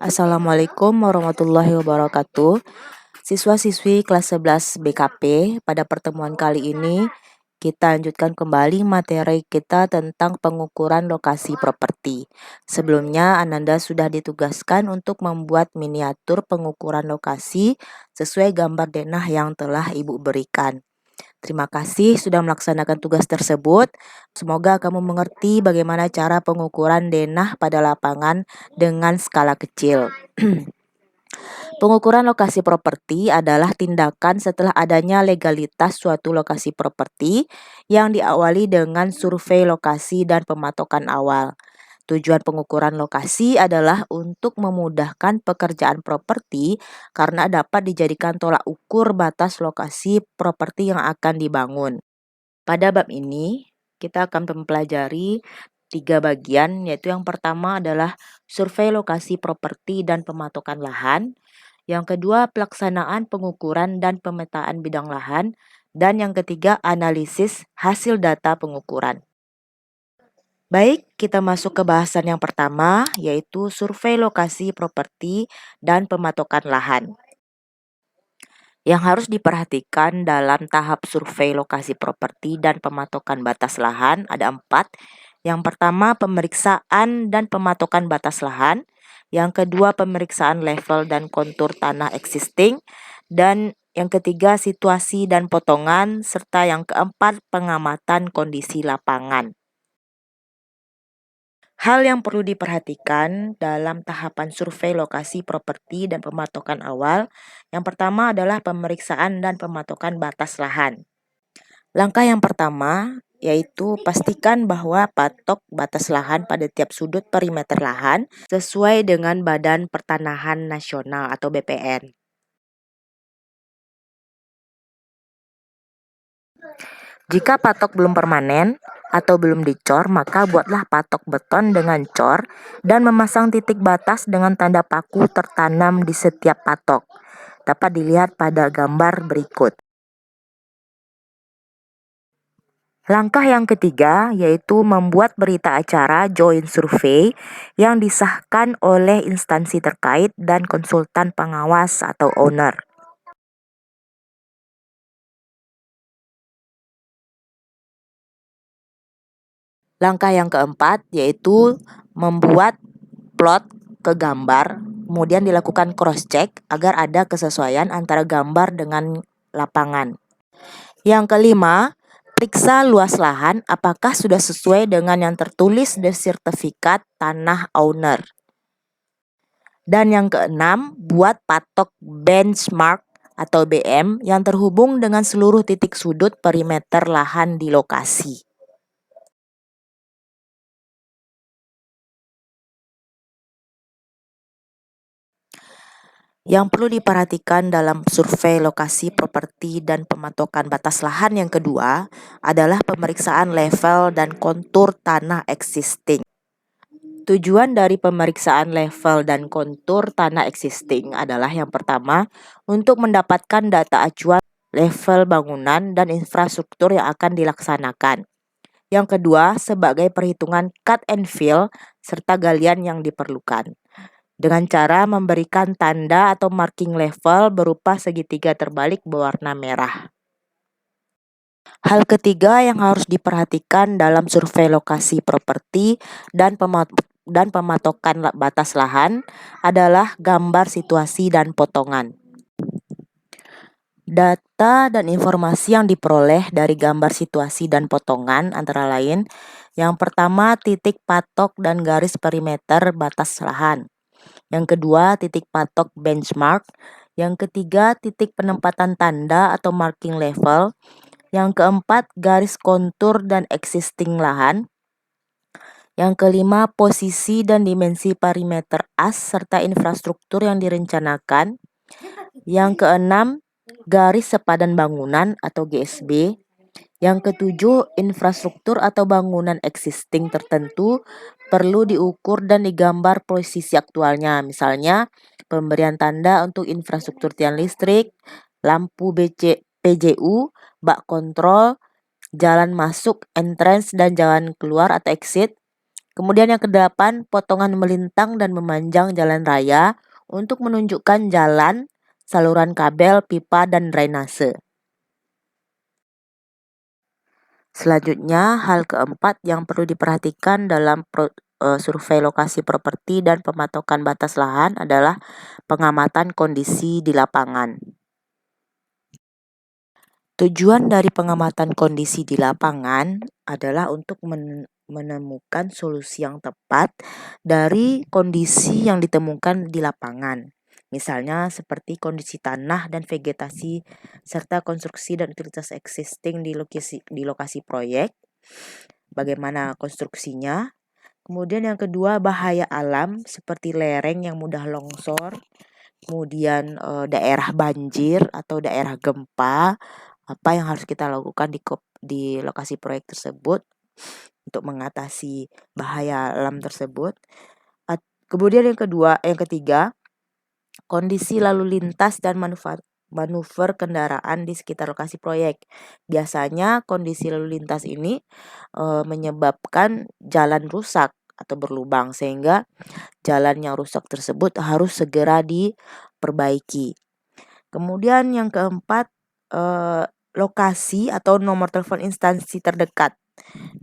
Assalamualaikum warahmatullahi wabarakatuh. Siswa-siswi kelas 11 BKP, pada pertemuan kali ini kita lanjutkan kembali materi kita tentang pengukuran lokasi properti. Sebelumnya Ananda sudah ditugaskan untuk membuat miniatur pengukuran lokasi sesuai gambar denah yang telah Ibu berikan. Terima kasih sudah melaksanakan tugas tersebut. Semoga kamu mengerti bagaimana cara pengukuran denah pada lapangan dengan skala kecil. Pengukuran lokasi properti adalah tindakan setelah adanya legalitas suatu lokasi properti yang diawali dengan survei lokasi dan pematokan awal. Tujuan pengukuran lokasi adalah untuk memudahkan pekerjaan properti karena dapat dijadikan tolak ukur batas lokasi properti yang akan dibangun. Pada bab ini, kita akan mempelajari 3 bagian, yaitu yang pertama adalah survei lokasi properti dan pematokan lahan, yang kedua pelaksanaan pengukuran dan pemetaan bidang lahan, dan yang ketiga analisis hasil data pengukuran. Baik, kita masuk ke bahasan yang pertama, yaitu survei lokasi properti dan pematokan lahan. Yang harus diperhatikan dalam tahap survei lokasi properti dan pematokan batas lahan ada 4. Yang pertama, pemeriksaan dan pematokan batas lahan. Yang kedua, pemeriksaan level dan kontur tanah existing. Dan yang ketiga, situasi dan potongan. Serta yang keempat, pengamatan kondisi lapangan. Hal yang perlu diperhatikan dalam tahapan survei lokasi properti dan pematokan awal, yang pertama adalah pemeriksaan dan pematokan batas lahan. Langkah yang pertama yaitu pastikan bahwa patok batas lahan pada tiap sudut perimeter lahan sesuai dengan Badan Pertanahan Nasional atau BPN. Jika patok belum permanen atau belum dicor, maka buatlah patok beton dengan cor dan memasang titik batas dengan tanda paku tertanam di setiap patok. Dapat dilihat pada gambar berikut. Langkah yang ketiga yaitu membuat berita acara joint survey yang disahkan oleh instansi terkait dan konsultan pengawas atau owner. Langkah yang keempat yaitu membuat plot ke gambar, kemudian dilakukan cross check agar ada kesesuaian antara gambar dengan lapangan. Yang kelima, periksa luas lahan apakah sudah sesuai dengan yang tertulis di sertifikat tanah owner. Dan yang keenam, buat patok benchmark atau BM yang terhubung dengan seluruh titik sudut perimeter lahan di lokasi. Yang perlu diperhatikan dalam survei lokasi properti dan pematokan batas lahan yang kedua adalah pemeriksaan level dan kontur tanah existing. Tujuan dari pemeriksaan level dan kontur tanah existing adalah yang pertama, untuk mendapatkan data acuan level bangunan dan infrastruktur yang akan dilaksanakan. Yang kedua, sebagai perhitungan cut and fill serta galian yang diperlukan, dengan cara memberikan tanda atau marking level berupa segitiga terbalik berwarna merah. Hal ketiga yang harus diperhatikan dalam survei lokasi properti dan pematokan batas lahan adalah gambar situasi dan potongan. Data dan informasi yang diperoleh dari gambar situasi dan potongan antara lain, yang pertama titik patok dan garis perimeter batas lahan. Yang kedua, titik patok benchmark. Yang ketiga, titik penempatan tanda atau marking level. Yang keempat, garis kontur dan existing lahan. Yang kelima, posisi dan dimensi perimeter as serta infrastruktur yang direncanakan. Yang keenam, garis sepadan bangunan atau GSB. Yang ketujuh, infrastruktur atau bangunan existing tertentu perlu diukur dan digambar posisi aktualnya. Misalnya, pemberian tanda untuk infrastruktur tiang listrik, lampu PJU, bak kontrol, jalan masuk, entrance, dan jalan keluar atau exit, Kemudian yang kedelapan, potongan melintang dan memanjang jalan raya untuk menunjukkan jalan, saluran kabel, pipa, dan drainase. Selanjutnya, hal keempat yang perlu diperhatikan dalam survei lokasi properti dan pematokan batas lahan adalah pengamatan kondisi di lapangan. Tujuan dari pengamatan kondisi di lapangan adalah untuk menemukan solusi yang tepat dari kondisi yang ditemukan di lapangan. Misalnya seperti kondisi tanah dan vegetasi serta konstruksi dan utilitas existing di lokasi proyek, bagaimana konstruksinya. Kemudian yang kedua, bahaya alam seperti lereng yang mudah longsor, kemudian daerah banjir atau daerah gempa, apa yang harus kita lakukan di lokasi proyek tersebut untuk mengatasi bahaya alam tersebut. Kemudian yang ketiga, kondisi lalu lintas dan manuver kendaraan di sekitar lokasi proyek. Biasanya kondisi lalu lintas ini menyebabkan jalan rusak atau berlubang, sehingga jalan yang rusak tersebut harus segera diperbaiki. Kemudian yang keempat, lokasi atau nomor telepon instansi terdekat.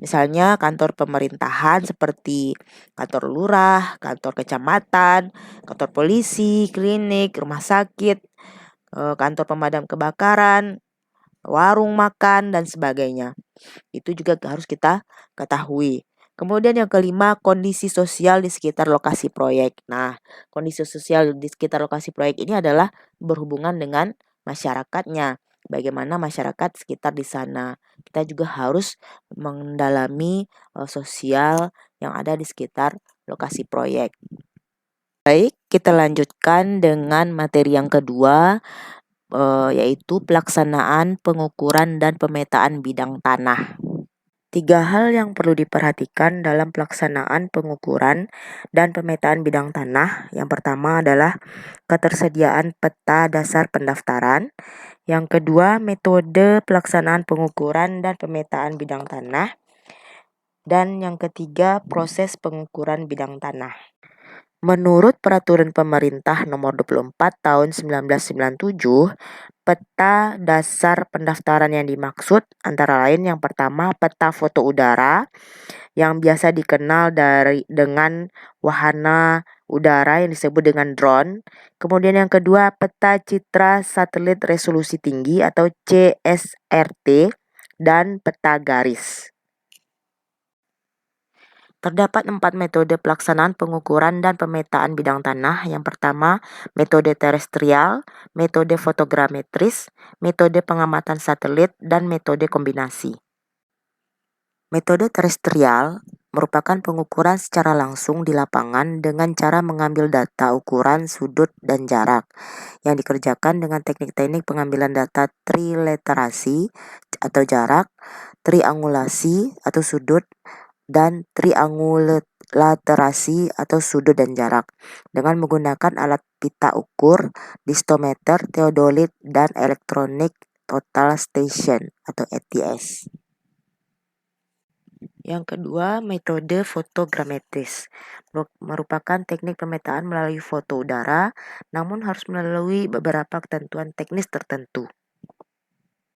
Misalnya kantor pemerintahan seperti kantor lurah, kantor kecamatan, kantor polisi, klinik, rumah sakit, kantor pemadam kebakaran, warung makan, dan sebagainya. Itu juga harus kita ketahui. Kemudian yang kelima, kondisi sosial di sekitar lokasi proyek. Nah, kondisi sosial di sekitar lokasi proyek ini adalah berhubungan dengan masyarakatnya. Bagaimana masyarakat sekitar di sana. Kita juga harus mendalami sosial yang ada di sekitar lokasi proyek. Baik, kita lanjutkan dengan materi yang kedua, yaitu pelaksanaan pengukuran dan pemetaan bidang tanah. 3 hal yang perlu diperhatikan dalam pelaksanaan pengukuran dan pemetaan bidang tanah. Yang pertama adalah ketersediaan peta dasar pendaftaran. Yang kedua, metode pelaksanaan pengukuran dan pemetaan bidang tanah. Dan yang ketiga, proses pengukuran bidang tanah. Menurut Peraturan Pemerintah Nomor 24 Tahun 1997, peta dasar pendaftaran yang dimaksud antara lain yang pertama peta foto udara yang biasa dikenal dengan wahana udara yang disebut dengan drone. Kemudian yang kedua peta citra satelit resolusi tinggi atau CSRT dan peta garis. Terdapat 4 metode pelaksanaan pengukuran dan pemetaan bidang tanah. Yang pertama, metode terestrial, metode fotogrametris, metode pengamatan satelit, dan metode kombinasi. Metode terestrial merupakan pengukuran secara langsung di lapangan dengan cara mengambil data ukuran, sudut, dan jarak yang dikerjakan dengan teknik-teknik pengambilan data triliterasi atau jarak, triangulasi atau sudut, dan triangulaterasi atau sudut dan jarak dengan menggunakan alat pita ukur, distometer, teodolit, dan electronic total station atau ETS. Yang kedua, metode fotogrametris merupakan teknik pemetaan melalui foto udara, namun harus melalui beberapa ketentuan teknis tertentu.